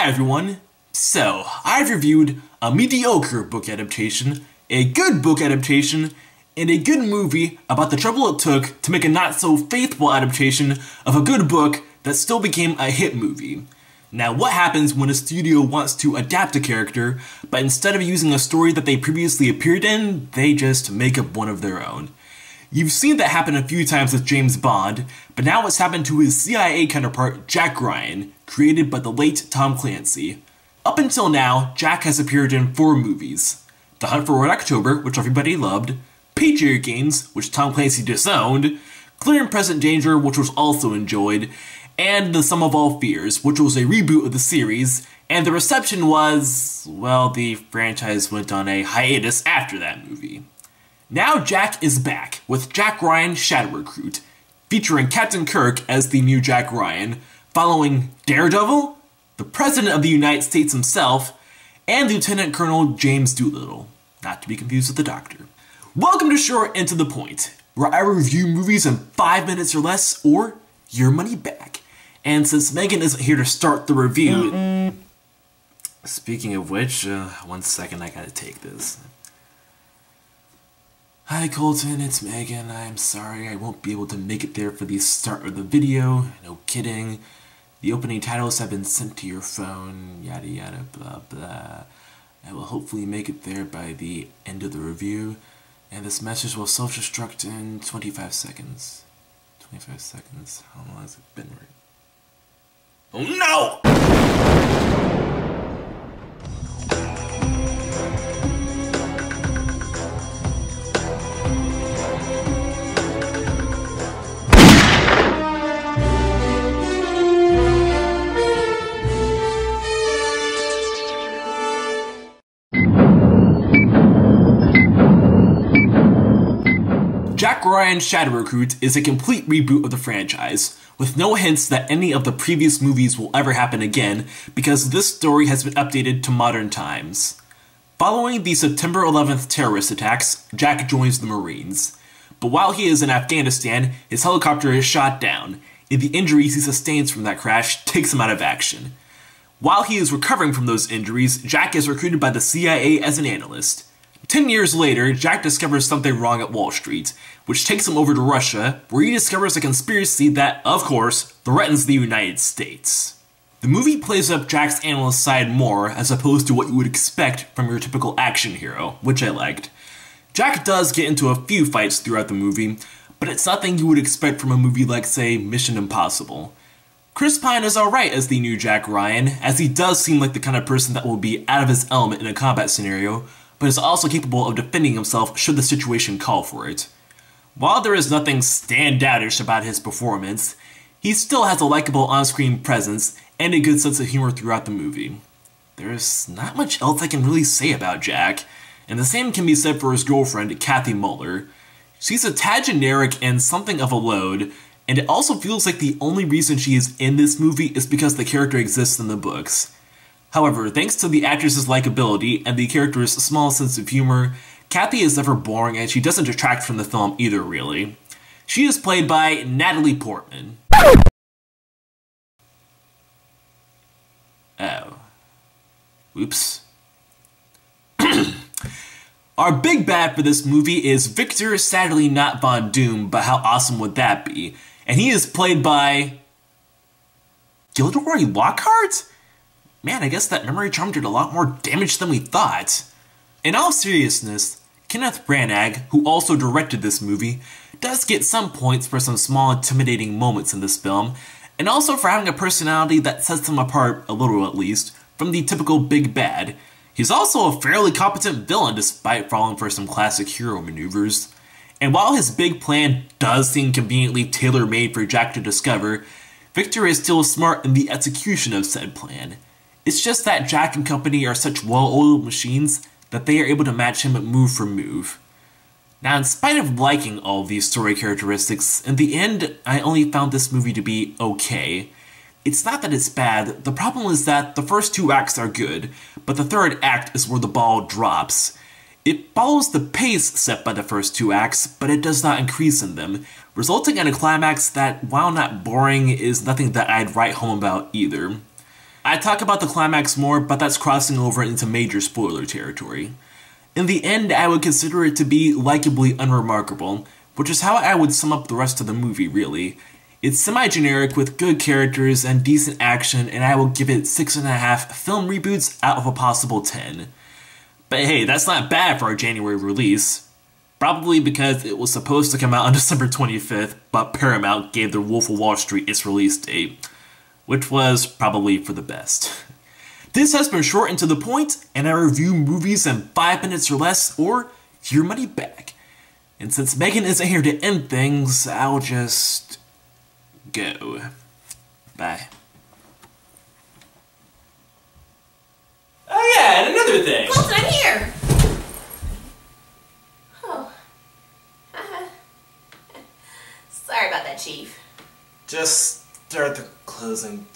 Hi everyone! So, I've reviewed a mediocre book adaptation, a good book adaptation, and a good movie about the trouble it took to make a not-so-faithful adaptation of a good book that still became a hit movie. Now, what happens when a studio wants to adapt a character, but instead of using a story that they previously appeared in, they just make up one of their own? You've seen that happen a few times with James Bond, but now it's happened to his CIA counterpart, Jack Ryan, created by the late Tom Clancy. Up until now, Jack has appeared in 4 movies: The Hunt for Red October, which everybody loved, Patriot Games, which Tom Clancy disowned, Clear and Present Danger, which was also enjoyed, and The Sum of All Fears, which was a reboot of the series, and the reception was, well, the franchise went on a hiatus after that movie. Now Jack is back, with Jack Ryan Shadow Recruit, featuring Captain Kirk as the new Jack Ryan, following Daredevil, the President of the United States himself, and Lieutenant Colonel James Doolittle, not to be confused with the Doctor. Welcome to Short and to the Point, where I review movies in 5 minutes or less, or your money back. And since Megan isn't here to start the review... Speaking of which, 1 second, I gotta take this. Hi Colton, it's Megan. I'm sorry I won't be able to make it there for the start of the video. No kidding. The opening titles have been sent to your phone, yada yada blah blah. I will hopefully make it there by the end of the review, and this message will self-destruct in 25 seconds. 25 seconds? How long has it been? Oh no! Jack Ryan's Shadow Recruit is a complete reboot of the franchise, with no hints that any of the previous movies will ever happen again, because this story has been updated to modern times. Following the September 11th terrorist attacks, Jack joins the Marines. But while he is in Afghanistan, his helicopter is shot down, and the injuries he sustains from that crash takes him out of action. While he is recovering from those injuries, Jack is recruited by the CIA as an analyst. 10 years later, Jack discovers something wrong at Wall Street, which takes him over to Russia, where he discovers a conspiracy that, of course, threatens the United States. The movie plays up Jack's analyst side more, as opposed to what you would expect from your typical action hero, which I liked. Jack does get into a few fights throughout the movie, but it's nothing you would expect from a movie like, say, Mission Impossible. Chris Pine is alright as the new Jack Ryan, as he does seem like the kind of person that will be out of his element in a combat scenario, but is also capable of defending himself should the situation call for it. While there is nothing standoutish about his performance, he still has a likable on-screen presence and a good sense of humor throughout the movie. There's not much else I can really say about Jack, and the same can be said for his girlfriend, Kathy Muller. She's a tad generic and something of a load, and it also feels like the only reason she is in this movie is because the character exists in the books. However, thanks to the actress's likability and the character's small sense of humor, Kathy is never boring and she doesn't detract from the film either, really. She is played by Natalie Portman. Oh. Oops. Our big bad for this movie is Victor, sadly not Von Doom, but how awesome would that be? And he is played by... Gilderoy Lockhart? Man, I guess that memory charm did a lot more damage than we thought. In all seriousness, Kenneth Branagh, who also directed this movie, does get some points for some small intimidating moments in this film, and also for having a personality that sets him apart, a little at least, from the typical big bad. He's also a fairly competent villain despite falling for some classic hero maneuvers. And while his big plan does seem conveniently tailor-made for Jack to discover, Victor is still smart in the execution of said plan. It's just that Jack and company are such well-oiled machines that they are able to match him move for move. Now, in spite of liking all of these story characteristics, in the end, I only found this movie to be okay. It's not that it's bad, the problem is that the first 2 acts are good, but the 3rd act is where the ball drops. It follows the pace set by the first 2 acts, but it does not increase in them, resulting in a climax that, while not boring, is nothing that I'd write home about either. I talk about the climax more, but that's crossing over into major spoiler territory. In the end, I would consider it to be likably unremarkable, which is how I would sum up the rest of the movie, really. It's semi-generic with good characters and decent action, and I will give it 6.5 film reboots out of a possible 10. But hey, that's not bad for a January release. Probably because it was supposed to come out on December 25th, but Paramount gave The Wolf of Wall Street its release date, which was probably for the best. This has been short and to the point, and I review movies in 5 minutes or less, or your money back. And since Megan isn't here to end things, I'll just go. Bye. Oh yeah, and another thing! Colton, I'm here! Oh. Sorry about that, Chief. Just start the closing